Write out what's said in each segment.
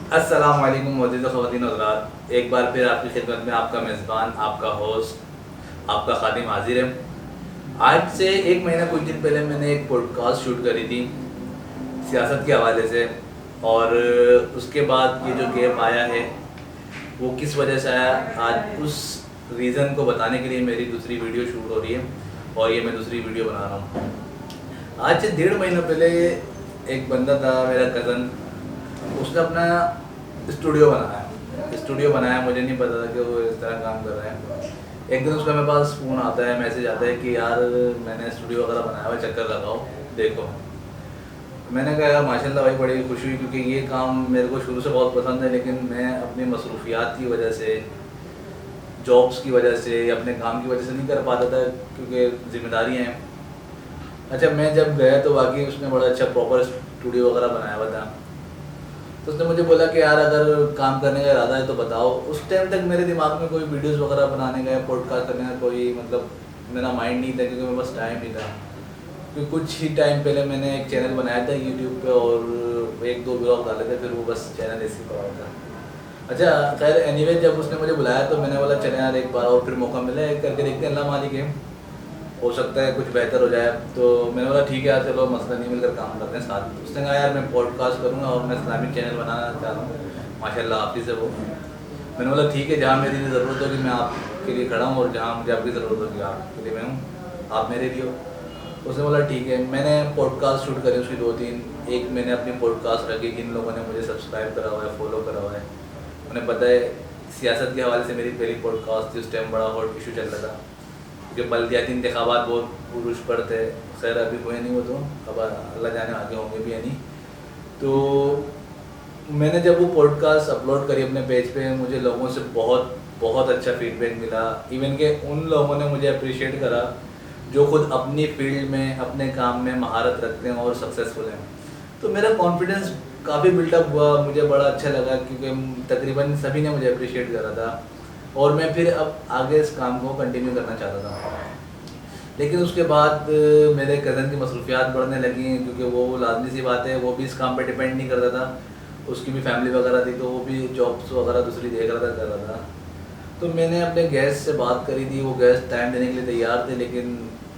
السلام علیکم معزز خواتین حضرات، ایک بار پھر آپ کی خدمت میں آپ کا میزبان، آپ کا ہوسٹ، آپ کا خادم حاضر ہے۔ آج سے ایک مہینہ کچھ دن پہلے میں نے ایک پوڈ کاسٹ شوٹ کری تھی سیاست کے حوالے سے، اور اس کے بعد یہ جو گیپ آیا ہے وہ کس وجہ سے آیا، آج اس ریزن کو بتانے کے لیے میری دوسری ویڈیو شوٹ ہو رہی ہے اور یہ میں دوسری ویڈیو بنا رہا ہوں۔ آج سے 1.5 مہینہ پہلے ایک بندہ تھا میرا کزن، اس نے اپنا اسٹوڈیو بنایا، مجھے نہیں پتا تھا کہ وہ اس طرح کام کر رہے ہیں۔ ایک دن اس کا میرے پاس فون آتا ہے، میسیج آتا ہے کہ یار میں نے اسٹوڈیو وغیرہ بنایا ہوا، چکر لگاؤ دیکھو۔ میں نے کہا یار ماشاء اللہ بھائی، بڑی خوشی ہوئی، کیونکہ یہ کام میرے کو شروع سے بہت پسند ہے، لیکن میں اپنی مصروفیات کی وجہ سے، جابس کی وجہ سے یا اپنے کام کی وجہ سے نہیں کر پاتا تھا، کیونکہ ذمہ داریاں ہیں۔ اچھا، میں جب گیا تو واقعی اس نے بڑا اچھا پراپر اسٹوڈیو وغیرہ بنایا ہوا تھا۔ تو اس نے مجھے بولا کہ یار اگر کام کرنے کا ارادہ ہے تو بتاؤ۔ اس ٹائم تک میرے دماغ میں کوئی ویڈیوز وغیرہ بنانے کا یا پوڈ کاسٹ کرنے کا کوئی میرا مائنڈ نہیں تھا، کیونکہ میرے پاس ٹائم نہیں تھا۔ کیونکہ کچھ ہی ٹائم پہلے میں نے ایک چینل بنایا تھا یوٹیوب پہ، اور 1-2 بلاگ ڈالے تھے، پھر وہ بس چینل ایسے ہی پڑا تھا۔ اچھا خیر، اینی وے، جب اس نے مجھے بلایا تو میں نے بولا چلے یار ایک بار اور پھر موقع ملا ہے، کر کے دیکھتے ہیں، اللہ مالک ہے، ہو سکتا ہے کچھ بہتر ہو جائے۔ تو میں نے بولا ٹھیک ہے یار، چلو مسئلہ نہیں، مل کر کام کرتے ہیں ساتھ۔ اس نے کہا یار میں پوڈ کاسٹ کروں گا اور میں اسلامک چینل بنانا چاہ رہا ہوں، ماشاء اللہ حافظ ہے وہ۔ میں نے بولا ٹھیک ہے، جہاں میری ضرورت ہوگی میں آپ کے لیے کھڑا ہوں، اور جہاں مجھے آپ کی ضرورت ہوگی آپ کے لیے میں ہوں، آپ میرے لیے ہو۔ اس نے بولا ٹھیک ہے۔ میں نے پوڈ کاسٹ شوٹ کری اس کی 2-3، ایک میں نے اپنی پوڈ کاسٹ رکھی، جن لوگوں نے مجھے سبسکرائب کرا ہوا ہے، فالو کرا ہوا ہے، انہیں پتہ ہے سیاست کے حوالے سے میری پہلی پوڈ کاسٹ تھی۔ اس ٹائم بڑا ہاٹ ایشو چل رہا تھا، کیونکہ بلدیاتی انتخابات بہت عروج پر تھے، خیر ابھی ہوئے نہیں وہ تو، اب اللہ جانے آگے ہوں گے بھی یا نہیں۔ تو میں نے جب وہ پوڈ کاسٹ اپلوڈ کری اپنے پیج پہ، مجھے لوگوں سے بہت اچھا فیڈ بیک ملا، ایون کہ ان لوگوں نے مجھے اپریشیٹ کرا جو خود اپنی فیلڈ میں، اپنے کام میں مہارت رکھتے ہیں اور سکسیزفل ہیں۔ تو میرا کانفیڈنس کافی بلٹ اپ ہوا، مجھے بڑا اچھا لگا، کیونکہ تقریباً سبھی نے مجھے اپریشیٹ کرا تھا، اور میں پھر اب آگے اس کام کو کنٹینیو کرنا چاہتا تھا۔ لیکن اس کے بعد میرے کزن کی مصروفیات بڑھنے لگیں، کیونکہ وہ لازمی سی بات ہے، وہ بھی اس کام پہ ڈیپینڈ نہیں کرتا تھا، اس کی بھی فیملی وغیرہ تھی، تو وہ بھی جابس وغیرہ دوسری دیکھ رہا تھا، کر رہا تھا۔ تو میں نے اپنے گیسٹ سے بات کری تھی، وہ گیسٹ ٹائم دینے کے لیے تیار تھے، لیکن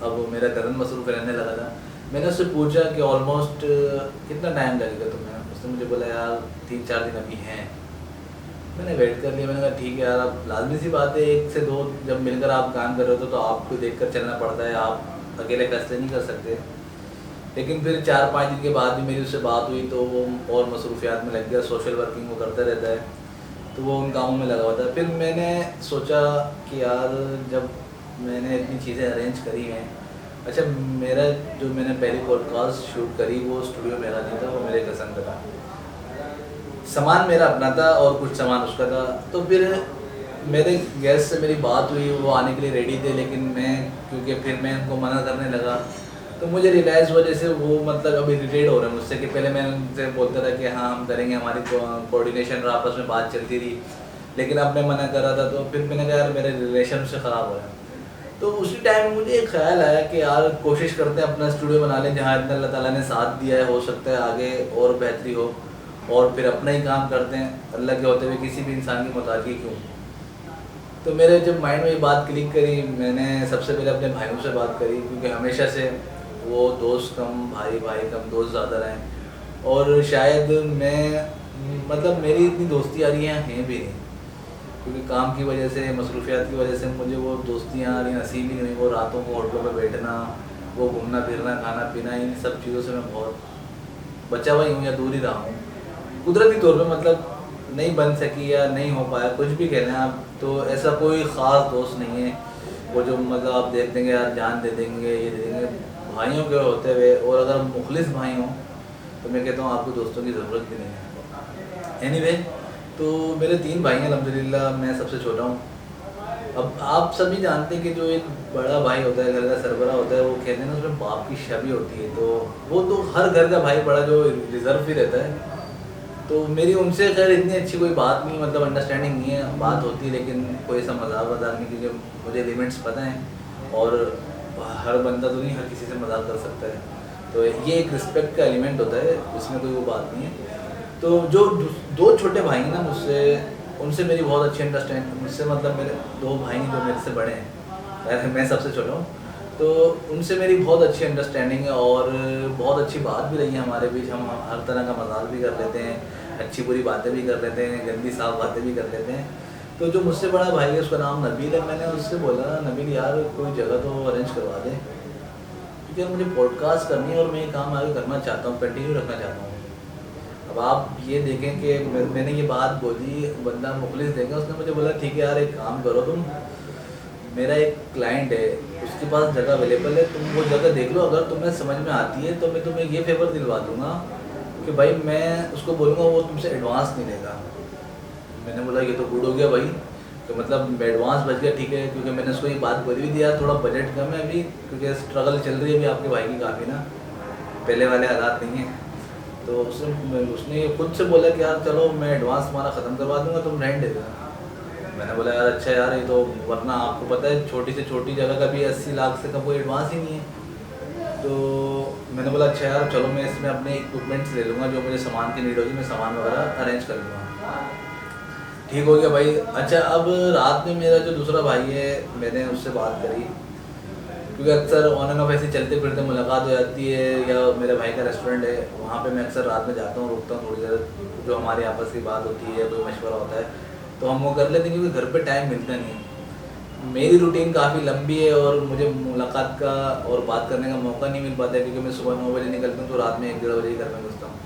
اب میرا کزن مصروف رہنے لگا تھا۔ میں نے اس سے پوچھا کہ آلموسٹ کتنا ٹائم لگے گا تمہیں؟ اس نے مجھے بولا یار 3-4 دن ابھی ہیں۔ میں نے ویٹ کر لیا، میں نے کہا ٹھیک ہے یار، اب لازمی سی بات ہے 1 سے 2 جب مل کر آپ کام کر رہے ہو تو آپ کو دیکھ کر چلنا پڑتا ہے، آپ اکیلے فیصلے نہیں کر سکتے۔ لیکن پھر 4-5 دن کے بعد بھی میری اس سے بات ہوئی تو وہ اور مصروفیات میں لگ گیا، سوشل ورکنگ وہ کرتا رہتا ہے، تو وہ ان کاموں میں لگا ہوا تھا۔ پھر میں نے سوچا کہ یار جب میں نے اتنی چیزیں ارینج کری ہیں، اچھا میرا جو میں نے پہلی پوڈ کاسٹ شوٹ کری وہ اسٹوڈیو میرا نہیں تھا، وہ میرے کزن کا تھا، سامان میرا اپنا تھا اور کچھ سامان اس کا تھا۔ تو پھر میرے گیسٹ سے میری بات ہوئی، وہ آنے کے لیے ریڈی تھے، لیکن میں کیونکہ پھر میں ان کو منع کرنے لگا تو مجھے ریلائز ہوا جیسے وہ ابھی ریلیٹ ہو رہے ہیں مجھ سے، کہ پہلے میں ان سے بولتا تھا کہ ہاں ہم کریں گے، ہماری کوآرڈینیشن اور آپس میں بات چلتی تھی، لیکن اب میں منع کر رہا تھا، تو پھر میں نے کہا یار میرے ریلیشن سے خراب ہو رہا ہے۔ تو اسی ٹائم میں مجھے ایک خیال آیا کہ یار کوشش کرتے ہیں اپنا اسٹوڈیو بنا لیں، جہاں اتنا اللہ تعالیٰ نے ساتھ دیا ہے، ہو سکتا ہے آگے اور بہتری ہو، اور پھر اپنا ہی کام کرتے ہیں، اللہ کے ہوتے ہوئے کسی بھی انسان کی محتاجی کیوں۔ تو میرے جب مائنڈ میں یہ بات کلک کری، میں نے سب سے پہلے اپنے بھائیوں سے بات کری، کیونکہ ہمیشہ سے وہ دوست کم بھائی کم دوست زیادہ رہیں، اور شاید میں میری اتنی دوستیاں ہیں بھی نہیں، کیونکہ کام کی وجہ سے، مصروفیات کی وجہ سے مجھے وہ دوستیاں نصیب ہی نہیں۔ وہ راتوں کو ہوٹلوں پہ بیٹھنا، وہ گھومنا پھرنا، کھانا پینا، ان سب چیزوں سے میں بہت بچا ہوا ہی ہوں یا دور ہی رہا ہوں۔ قدرتی طور پہ نہیں بن سکی یا نہیں ہو پایا، کچھ بھی کہہ لیں آپ، تو ایسا کوئی خاص دوست نہیں ہے وہ جو آپ دیکھ دیں گے یار جان دے دیں گے، یہ دے دیں گے۔ بھائیوں کے ہوتے ہوئے، اور اگر مخلص بھائی ہوں تو میں کہتا ہوں آپ کو دوستوں کی ضرورت بھی نہیں ہے۔ اینی وے، تو میرے 3 بھائی ہیں الحمدللہ، میں سب سے چھوٹا ہوں۔ اب آپ سبھی جانتے ہیں کہ جو ایک بڑا بھائی ہوتا ہے، گھر کا سربراہ ہوتا ہے، وہ کہتے ہیں نا اس میں باپ کی شبیہ ہوتی ہے، تو وہ تو ہر گھر کا بھائی بڑا جو ریزرو ہی رہتا ہے۔ تو میری ان سے خیر اتنی اچھی کوئی بات نہیں، انڈرسٹینڈنگ نہیں ہے، بات ہوتی ہے لیکن کوئی ایسا مذاق نہیں، کیونکہ مجھے لیمٹس پتہ ہیں، اور ہر بندہ تو نہیں ہر کسی سے مذاق کر سکتا ہے، تو یہ ایک رسپیکٹ کا ایلیمنٹ ہوتا ہے، اس میں کوئی وہ بات نہیں ہے۔ تو جو دو چھوٹے بھائی ہیں نا مجھ سے، ان سے میری بہت اچھی انڈرسٹینڈ، مجھ سے مطلب میرے دو بھائی ہیں جو میرے سے بڑے ہیں، میں سب سے چھوٹا ہوں، تو ان سے میری بہت اچھی انڈرسٹینڈنگ ہے اور بہت اچھی بات بھی رہی ہے ہمارے بیچ. ہم ہر طرح کا مذاق بھی کر لیتے ہیں، اچھی بری باتیں بھی کر لیتے ہیں، گندی صاف باتیں بھی کر لیتے ہیں. تو جو مجھ سے بڑا بھائی ہے اس کا نام نبیل ہے. میں نے اس سے بولا نبیل یار کوئی جگہ تو ارینج کروا دے، کیونکہ مجھے پوڈ کاسٹ کرنی ہے اور میں یہ کام آگے کرنا چاہتا ہوں، کنٹینیو رکھنا چاہتا ہوں. اب آپ یہ دیکھیں کہ میں نے یہ بات بولی، بندہ مخلص دیکھا، اس نے مجھے بولا ٹھیک ہے یار ایک کام کرو تم، میرا ایک کلائنٹ ہے اس کے پاس جگہ اویلیبل ہے، تم وہ جگہ دیکھ لو، اگر تمہیں سمجھ میں آتی ہے تو میں تمہیں یہ فیور دلوا دوں گا کہ بھائی میں اس کو بولوں گا وہ تم سے ایڈوانس نہیں لے گا. میں نے بولا یہ تو گڈ ہو گیا بھائی، کہ مطلب ایڈوانس بچ گیا، ٹھیک ہے، کیونکہ میں نے اس کو یہ بات بولی بھی دیا تھوڑا بجٹ کم ہے ابھی، کیونکہ اسٹرگل چل رہی ہے ابھی آپ کے بھائی کی کافی نا، پہلے والے حالات نہیں ہیں. تو اس نے خود سے بولا کہ یار چلو میں ایڈوانس تمہارا ختم کروا دوں گا، تم رینٹ دے دینا. میں نے بولا یار اچھا یار یہ تو، ورنہ آپ کو پتہ ہے چھوٹی سے چھوٹی جگہ کا بھی 80 لاکھ سے کم کوئی ایڈوانس ہی نہیں ہے. تو میں نے بولا اچھا یار چلو میں اس میں اپنے اکوپمنٹس لے لوں گا، جو مجھے سامان کی نیڈ ہوگی میں سامان وغیرہ ارینج کر لوں گا. ٹھیک ہو گیا بھائی. اچھا اب رات میں میرا جو دوسرا بھائی ہے میں نے اس سے بات کری، کیونکہ اکثر آن اینڈ آف ایسے چلتے پھرتے ملاقات ہو جاتی ہے، یا میرے بھائی کا ریسٹورینٹ ہے وہاں پہ میں اکثر رات میں جاتا ہوں، رکتا ہوں تھوڑی دیر، جو ہماری آپس کی بات ہوتی ہے کوئی مشورہ ہوتا ہے تو ہم وہ کر لیتے ہیں، کیونکہ گھر پہ ٹائم ملتا نہیں ہے. میری روٹین کافی لمبی ہے اور مجھے ملاقات کا اور بات کرنے کا موقع نہیں مل پاتا ہے، کیونکہ میں صبح 9 بجے نکلتا ہوں تو رات میں 1-1:30 بجے ہی گھر میں گھستا ہوں.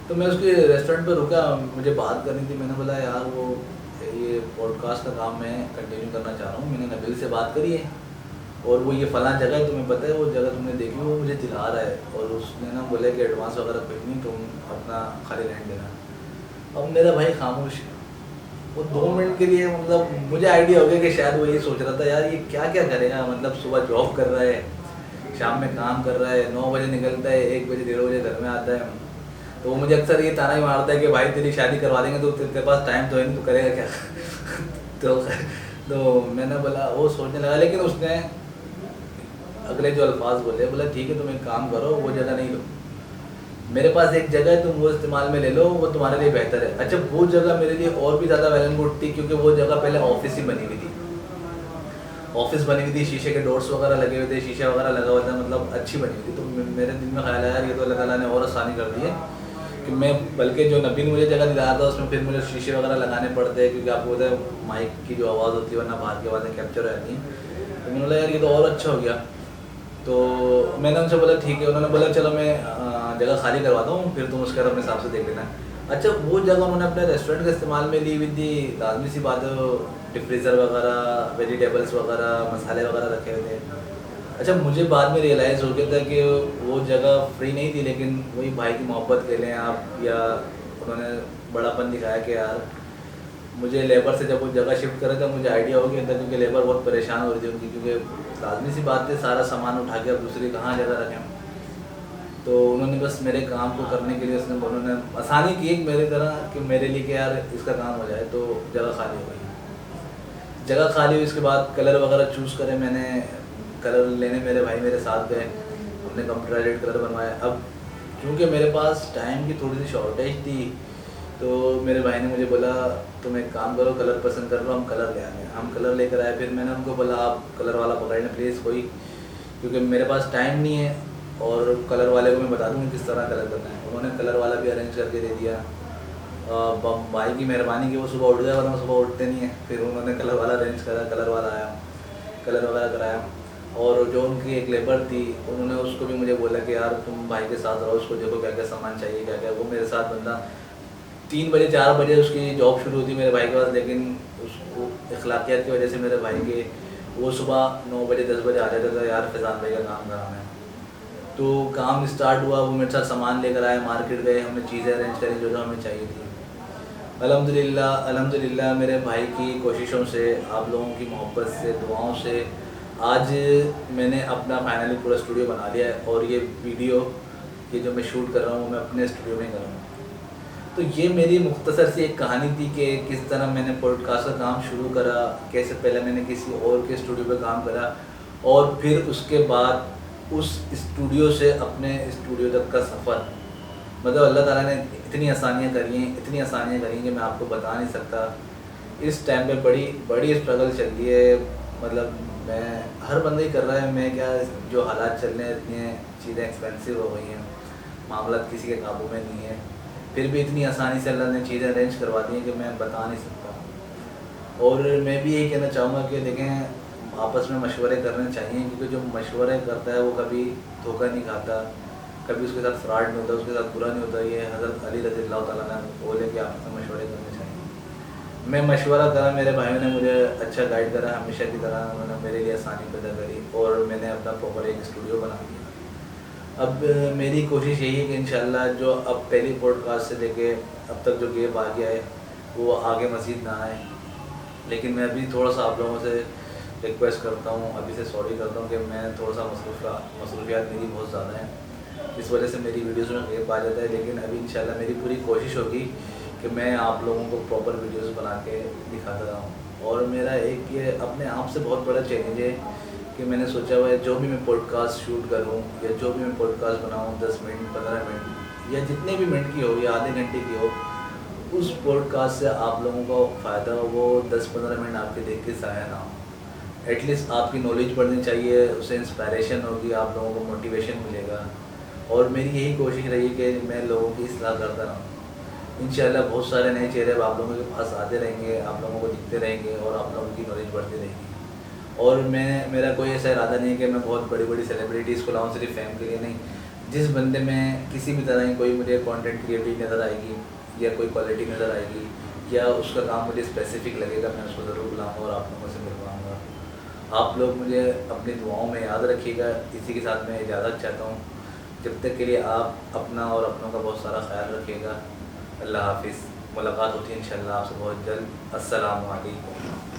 تو میں اس کے ریسٹورینٹ پہ رکا، مجھے بات کرنی تھی. میں نے بولا یار وہ یہ پوڈ کاسٹ کا کام میں کنٹینیو کرنا چاہ رہا ہوں، میں نے نبیل سے بات کری ہے اور وہ یہ فلاں جگہ ہے تمہیں پتہ ہے، وہ جگہ تم نے دیکھی وہ مجھے دلا رہا ہے، اور اس نے نا بولے کہ ایڈوانس وغیرہ کچھ نہیں، تم اپنا خالی رینٹ دینا. اب میرا بھائی خاموش، وہ 2 منٹ کے لیے مطلب مجھے آئیڈیا ہو گیا کہ شاید وہ یہ سوچ رہا تھا یار یہ کیا کیا کرے گا، مطلب صبح جاب کر رہا ہے، شام میں کام کر رہا ہے، 9 بجے نکلتا ہے، 1 بجے 1:30 بجے گھر میں آتا ہے. تو وہ مجھے اکثر یہ تانا ہی مارتا ہے کہ بھائی تیری شادی کروا دیں گے تو تیرے پاس ٹائم تو ہے نہیں، تو کرے گا کیا. تو میں نے بولا، وہ سوچنے لگا، لیکن اس نے اگلے جو الفاظ بولے، بولا ٹھیک ہے تم ایک کام کرو، وہ جگہ نہیں لو، میرے پاس ایک جگہ ہے تم وہ استعمال میں لے لو، وہ تمہارے لیے بہتر ہے. اچھا وہ جگہ میرے لیے اور بھی زیادہ ویل اینڈ گڈ تھی، کیونکہ وہ جگہ پہلے آفس ہی بنی ہوئی تھی، آفس بنی ہوئی تھی، شیشے کے ڈورس وغیرہ لگے ہوئے تھے، شیشہ وغیرہ لگا ہوا تھا، مطلب اچھی بنی ہوئی تھی. تو میرے دل میں خیال آیا یہ تو اللہ تعالیٰ نے اور آسانی کر دی ہے کہ میں، بلکہ جو نبی نے مجھے جگہ دلایا تھا اس میں پھر مجھے شیشے وغیرہ لگانے پڑتے ہیں، کیونکہ آپ کو پتہ ہے مائک کی جو آواز ہوتی ہے ورنہ باہر کی آوازیں کیپچر ہو جاتی ہیں. تو میں نے بولا یار یہ تو اور اچھا ہو گیا. تو میں نے ان سے بولا ٹھیک ہے، انہوں نے بولا چلو میں جگہ خالی کرواتا ہوں، پھر تم اس کا اپنے حساب سے دیکھ لینا. اچھا وہ جگہ انہوں نے اپنے ریسٹورینٹ کے استعمال میں لی ہوئی تھی، لازمی سی بات ہے ڈپ فریزر وغیرہ، ویجیٹیبلس وغیرہ، مسالے وغیرہ رکھے ہوئے تھے. اچھا مجھے بعد میں ریئلائز ہو گیا تھا کہ وہ جگہ فری نہیں تھی، لیکن وہی بھائی کی محبت کہہ لیں آپ، یا انہوں نے بڑا پن دکھایا کہ یار مجھے لیبر سے جب وہ جگہ شفٹ کرے تھا مجھے آئیڈیا ہو گیا تھا، کیونکہ لیبر بہت پریشان ہو رہی تھی ان کی، کیونکہ لازمی سی بات ہے سارا سامان اٹھا کے اب دوسری کہاں جگہ رکھیں. تو انہوں نے بس میرے کام کو کرنے کے لیے انہوں نے آسانی کی ایک میری طرح کہ میرے لیے کہ یار اس کا کام ہو جائے. تو جگہ خالی ہو گئی، جگہ خالی ہوئی، اس کے بعد کلر وغیرہ چوز کرے. میں نے کلر لینے میرے بھائی میرے ساتھ گئے، ہم نے کمپیوٹرائزڈ کلر بنوایا. اب کیونکہ میرے پاس ٹائم کی تھوڑی سی شارٹیج تھی تو میرے بھائی نے مجھے بولا تم ایک کام کرو کلر پسند کر لو، ہم کلر لے آئے. ہم کلر لے کر آئے. پھر میں نے ان کو بولا آپ کلر والا پکڑ لیں پلیز کوئی، کیونکہ میرے پاس ٹائم نہیں ہے اور کلر والے کو میں بتا دوں گا کس طرح کلر کرنا ہے. انہوں نے کلر والا بھی ارینج کر کے دے دیا. بھائی کی مہربانی کی وہ صبح اٹھ گیا ورنہ صبح اٹھتے نہیں ہیں. پھر انہوں نے کلر والا ارینج کرا، کلر والا آیا، کلر وغیرہ کرایا. اور جو ان کی ایک لیبر تھی انہوں نے اس کو بھی مجھے بولا کہ یار تم بھائی کے ساتھ رہو، اس کو دیکھو کیا کیا سامان چاہیے کیا کیا. وہ میرے ساتھ بندہ 3 بجے 4 بجے اس کی جاب شروع ہوتی میرے بھائی کے پاس، لیکن اس کو اخلاقیات کی وجہ سے میرے بھائی کے وہ صبح 9 بجے 10 بجے آ جاتا تھا، یار فیضان بھائی کا کام کرانا ہے. تو کام اسٹارٹ ہوا، وہ میرے ساتھ سامان لے کر آئے، مارکیٹ گئے، ہم نے چیزیں ارینج کری جو ہمیں چاہیے تھی. الحمدللہ میرے بھائی کی کوششوں سے، آپ لوگوں کی محبت سے، دعاؤں سے آج میں نے اپنا فائنلی پورا اسٹوڈیو بنا لیا ہے. اور یہ ویڈیو یہ جو میں شوٹ کر رہا ہوں وہ میں اپنے اسٹوڈیو میں کر رہا ہوں. تو یہ میری مختصر سی ایک کہانی تھی کہ کس طرح میں نے پوڈ کاسٹ کا کام شروع کرا، کیسے پہلے میں نے کسی اور کے اسٹوڈیو پہ کام کرا، اور پھر اس کے بعد اس اسٹوڈیو سے اپنے اسٹوڈیو تک کا سفر. مطلب اللہ تعالیٰ نے اتنی آسانیاں کری ہیں کہ میں آپ کو بتا نہیں سکتا. اس ٹائم پہ بڑی اسٹرگل چل رہی ہے. مطلب میں ہر بندہ ہی کر رہا ہے. میں کیا جو حالات چل رہے ہیں اتنی چیزیں ایکسپینسو ہو گئی ہیں, معاملات کسی کے قابو میں نہیں ہے, پھر بھی اتنی آسانی سے اللہ نے چیزیں ارینج کروا دی ہیں کہ میں بتا نہیں سکتا. اور میں بھی یہی کہنا چاہوں گا کہ دیکھیں آپس میں مشورے کرنے چاہیے, کیونکہ جو مشورے کرتا ہے وہ کبھی دھوکہ نہیں کھاتا, کبھی اس کے ساتھ فراڈ نہیں ہوتا, اس کے ساتھ برا نہیں ہوتا. یہ حضرت علی رضی اللہ تعالیٰ نے بولے کہ آپ سے مشورے کرنے چاہیے. میں مشورہ کرا, میرے بھائیوں نے مجھے اچھا گائیڈ کرا, ہمیشہ کی طرح انہوں نے میرے لیے آسانی پیدا کری, اور میں نے اپنا پراپر ایک اسٹوڈیو بنا دیا. اب میری کوشش یہی ہے کہ انشاءاللہ جو اب پہلی پوڈ کاسٹ سے لے کے اب تک جو گیپ آ گیا ہے وہ آگے مزید نہ آئے. لیکن میں ابھی تھوڑا سا آپ لوگوں سے ریکویسٹ کرتا ہوں, ابھی سے سوری کرتا ہوں کہ میں تھوڑا سا مصروفیات میری بہت زیادہ ہیں, اس وجہ سے میری ویڈیوز میں گیپ آ جاتا ہے. لیکن ابھی انشاءاللہ میری پوری کوشش ہوگی کہ میں آپ لوگوں کو پراپر ویڈیوز بنا کے دکھاتا رہا ہوں. اور میرا ایک یہ اپنے آپ سے بہت بڑا چیلنج ہے کہ میں نے سوچا ہوا ہے جو بھی میں پوڈ کاسٹ شوٹ کروں یا جو بھی میں پوڈ کاسٹ بناؤں 10 منٹ 15 منٹ یا جتنے بھی منٹ کی ہو یا آدھے گھنٹے کی ہو, اس پوڈ کاسٹ سے آپ لوگوں کو فائدہ ہو, وہ 10-15 منٹ آپ کے دیکھ کے ضائع نہ ہو. ایٹ لیسٹ آپ کی نالج بڑھنی چاہیے, اس سے انسپائریشن ہوگی, آپ لوگوں کو موٹیویشن ملے گا. اور میری یہی کوشش رہی کہ میں لوگوں کی اصلاح کرتا رہوں. انشاءاللہ بہت سارے نئے چہرے اب آپ لوگوں کے پاس آتے رہیں گے, آپ لوگوں کو دکھتے رہیں گے, اور آپ لوگوں کی نالج بڑھتی رہے گی. اور میرا کوئی ایسا ارادہ نہیں ہے کہ میں بہت بڑی بڑی سیلیبریٹیز کو لاؤں صرف فیم کے لیے, نہیں. جس بندے میں کسی بھی طرح کی کوئی مجھے کانٹینٹ کریٹی نظر آئے گی یا کوئی کوالٹی نظر آئے گی یا اس کا کام مجھے اسپیسیفک لگے گا, میں اس کو ضرور بلاؤں گا اور آپ لوگوں سے ملواؤں گا. آپ لوگ مجھے اپنی دعاؤں میں یاد رکھیے گا. اسی کے ساتھ میں اجازت چاہتا ہوں, جب تک کے لیے آپ اپنا اور اپنوں کا بہت سارا خیال رکھیے گا. اللہ حافظ. ملاقات ہوتی ہے انشاءاللہ آپ سے بہت جلد. السلام علیکم.